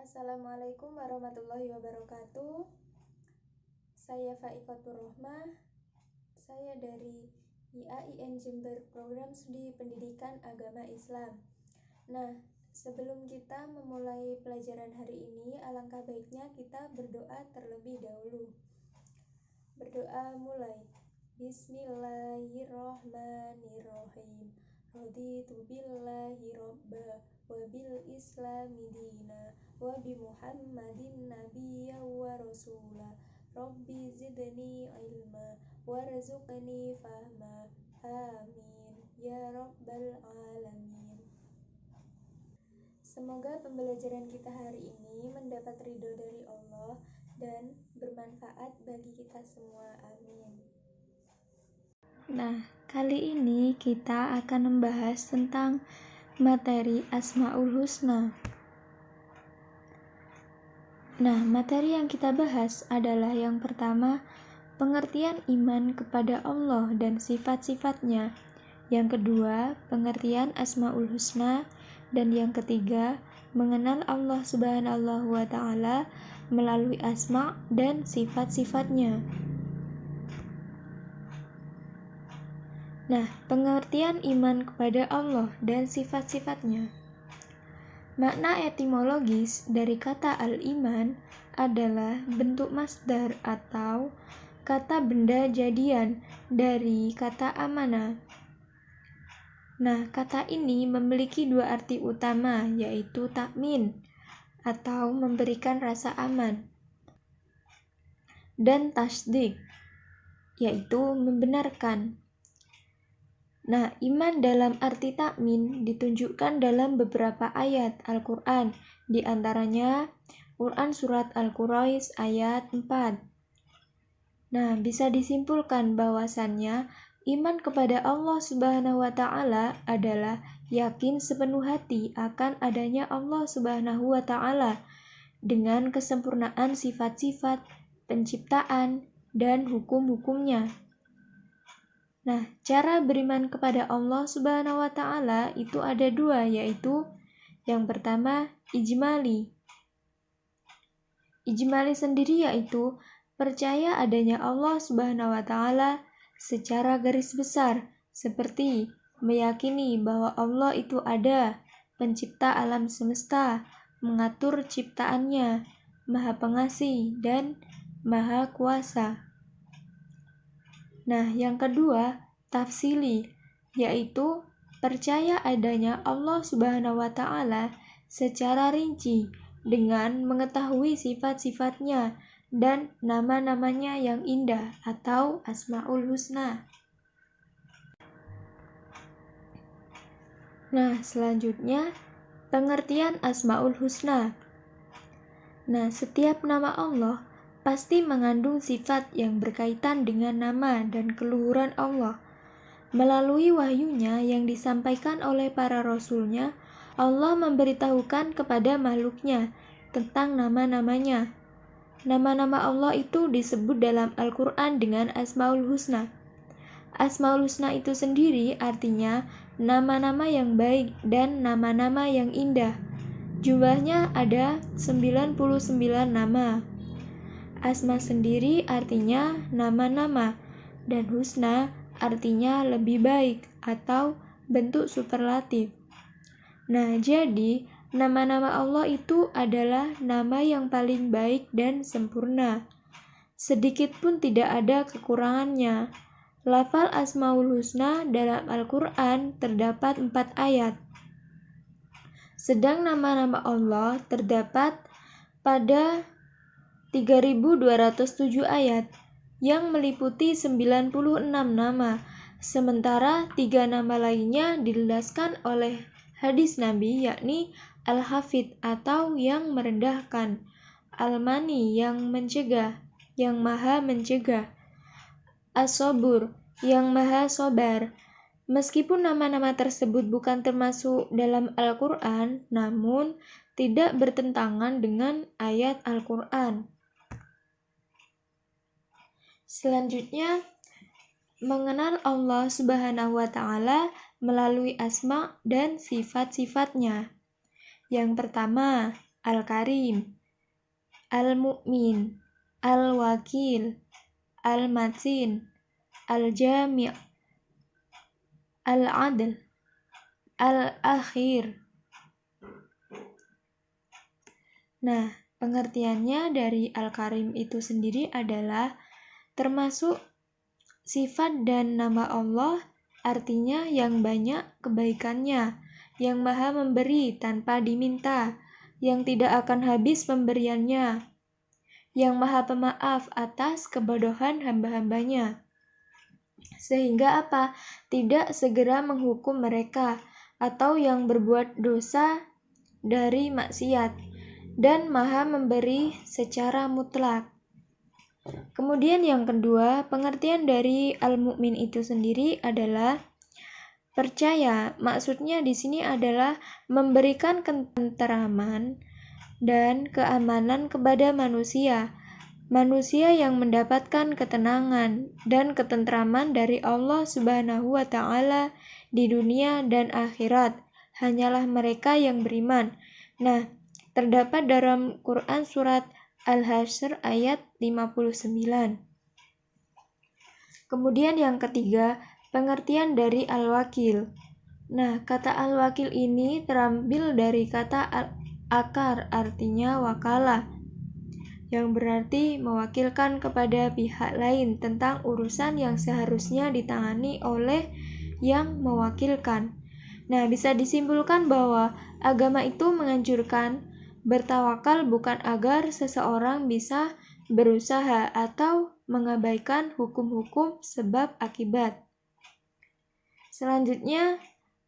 Assalamualaikum warahmatullahi wabarakatuh. Saya Faikatur Rohmah. Saya dari IAIN Jember Program Studi Pendidikan Agama Islam. Nah, sebelum kita memulai pelajaran hari ini, alangkah baiknya kita berdoa terlebih dahulu. Berdoa mulai. Bismillahirrahmanirrahim. Raditu billahi robba wa bil islami dina wa bi muhammadin nabiyya wa rasula. Rabbi zidni ilma warzuqni fahma. Amin ya rabbal alamin. Semoga pembelajaran kita hari ini mendapat ridho dari Allah dan bermanfaat bagi kita semua. Amin. Nah, kali ini kita akan membahas tentang materi Asmaul Husna. Nah, materi yang kita bahas adalah yang pertama, pengertian iman kepada Allah dan sifat-sifatnya. Yang kedua, pengertian Asmaul Husna. Dan yang ketiga, mengenal Allah Subhanahu wa Ta'ala melalui asma dan sifat-sifatnya. Nah, pengertian iman kepada Allah dan sifat-sifatnya. Makna etimologis dari kata al-iman adalah bentuk masdar atau kata benda jadian dari kata amanah. Nah, kata ini memiliki dua arti utama, yaitu takmin atau memberikan rasa aman, dan tasdik, yaitu membenarkan. Nah, iman dalam arti takmin ditunjukkan dalam beberapa ayat Al-Quran, di antaranya Quran Surat Al-Quraish ayat 4. Nah, bisa disimpulkan bahwasannya iman kepada Allah Subhanahu wa Ta'ala adalah yakin sepenuh hati akan adanya Allah Subhanahu wa Ta'ala dengan kesempurnaan sifat-sifat, penciptaan, dan hukum-hukumnya. Nah, cara beriman kepada Allah Subhanahu wa Ta'ala itu ada dua, yaitu yang pertama ijmali. Ijmali sendiri yaitu percaya adanya Allah Subhanahu wa Ta'ala secara garis besar, seperti meyakini bahwa Allah itu ada, pencipta alam semesta, mengatur ciptaannya, maha pengasih, dan maha kuasa. Nah, yang kedua, tafsili, yaitu percaya adanya Allah Subhanahu wa Ta'ala secara rinci dengan mengetahui sifat-sifatnya dan nama-namanya yang indah atau Asmaul Husna. Nah, selanjutnya pengertian Asmaul Husna. Nah, setiap nama Allah pasti mengandung sifat yang berkaitan dengan nama dan keluhuran Allah. Melalui wahyunya yang disampaikan oleh para rasulnya, Allah memberitahukan kepada makhluknya tentang nama-namanya. Nama-nama Allah itu disebut dalam Al-Quran dengan Asmaul Husna. Asmaul Husna itu sendiri artinya nama-nama yang baik dan nama-nama yang indah. Jumlahnya ada 99 nama. Asma sendiri artinya nama-nama, dan husna artinya lebih baik atau bentuk superlatif. Nah, jadi nama-nama Allah itu adalah nama yang paling baik dan sempurna. Sedikit pun tidak ada kekurangannya. Lafal Asmaul Husna dalam Al-Quran terdapat 4 ayat. Sedang nama-nama Allah terdapat pada 3.207 ayat yang meliputi 96 nama. Sementara 3 nama lainnya dijelaskan oleh hadis Nabi, yakni Al-Hafid atau yang merendahkan, Al-Mani yang mencegah, yang maha mencegah, As-Sobur yang maha sobar. Meskipun nama-nama tersebut bukan termasuk dalam Al-Quran, namun tidak bertentangan dengan ayat Al-Quran. Selanjutnya, mengenal Allah Subhanahu wa Ta'ala melalui asma dan sifat-sifatnya. Yang pertama, Al-Karim, Al-Mu'min, Al-Wakil, Al-Matin, Al-Jami', Al-Adl, Al-Akhir. Nah, pengertiannya dari Al-Karim itu sendiri adalah termasuk sifat dan nama Allah, artinya yang banyak kebaikannya, yang maha memberi tanpa diminta, yang tidak akan habis pemberiannya, yang maha pemaaf atas kebodohan hamba-hambanya. Sehingga apa? Tidak segera menghukum mereka, atau yang berbuat dosa dari maksiat, dan maha memberi secara mutlak. Kemudian yang kedua, pengertian dari al-mu'min itu sendiri adalah percaya. Maksudnya di sini adalah memberikan ketenteraman dan keamanan kepada manusia. Manusia yang mendapatkan ketenangan dan ketenteraman dari Allah Subhanahu wa Ta'ala di dunia dan akhirat hanyalah mereka yang beriman. Nah, terdapat dalam Quran surat Al-Hasyr ayat 59. Kemudian yang ketiga, pengertian dari al-wakil. Nah, kata al-wakil ini terambil dari kata akar, artinya wakalah, yang berarti mewakilkan kepada pihak lain tentang urusan yang seharusnya ditangani oleh yang mewakilkan. Nah, bisa disimpulkan bahwa agama itu menganjurkan bertawakal bukan agar seseorang bisa berusaha atau mengabaikan hukum-hukum sebab akibat. Selanjutnya,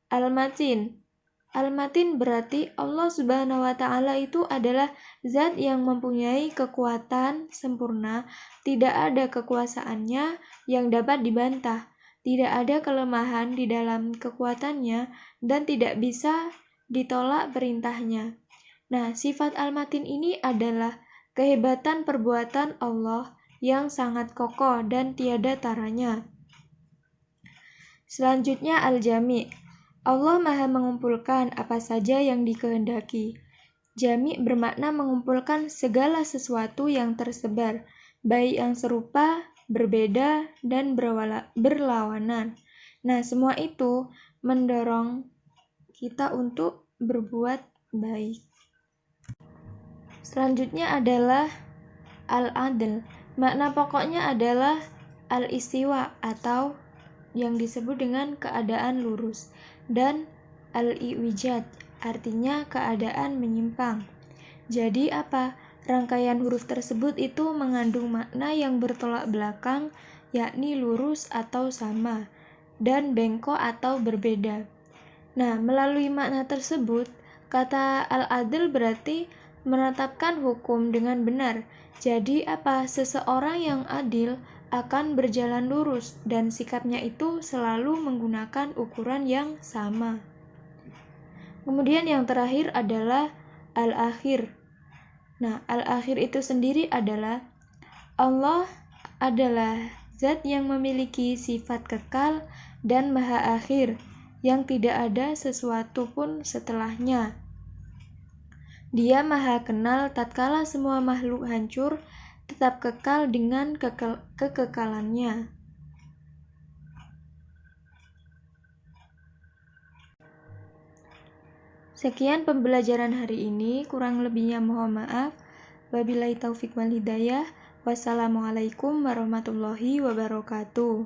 al-matin. Al-matin berarti Allah Subhanahu wa Ta'ala itu adalah zat yang mempunyai kekuatan sempurna, tidak ada kekuasaannya yang dapat dibantah, tidak ada kelemahan di dalam kekuatannya, dan tidak bisa ditolak perintahnya. Nah, sifat al-matin ini adalah kehebatan perbuatan Allah yang sangat kokoh dan tiada taranya. Selanjutnya al-jami'. Allah maha mengumpulkan apa saja yang dikehendaki. Jami' bermakna mengumpulkan segala sesuatu yang tersebar, baik yang serupa, berbeda, dan berlawanan. Nah, semua itu mendorong kita untuk berbuat baik. Selanjutnya adalah al-adl. Makna pokoknya adalah al-istiwa atau yang disebut dengan keadaan lurus, dan al-iwijad artinya keadaan menyimpang. Jadi apa? Rangkaian huruf tersebut itu mengandung makna yang bertolak belakang, yakni lurus atau sama, dan bengkok atau berbeda. Nah, melalui makna tersebut, kata al-adl berarti menetapkan hukum dengan benar. Jadi apa? Seseorang yang adil akan berjalan lurus dan sikapnya itu selalu menggunakan ukuran yang sama. Kemudian yang terakhir adalah al-akhir. Nah, al-akhir itu sendiri adalah Allah adalah zat yang memiliki sifat kekal dan maha akhir, yang tidak ada sesuatu pun setelahnya. Dia maha kenal tatkala semua makhluk hancur, tetap kekal dengan kekekalannya. Sekian pembelajaran hari ini, kurang lebihnya mohon maaf. Wabillahi taufik wal hidayah. Wassalamualaikum warahmatullahi wabarakatuh.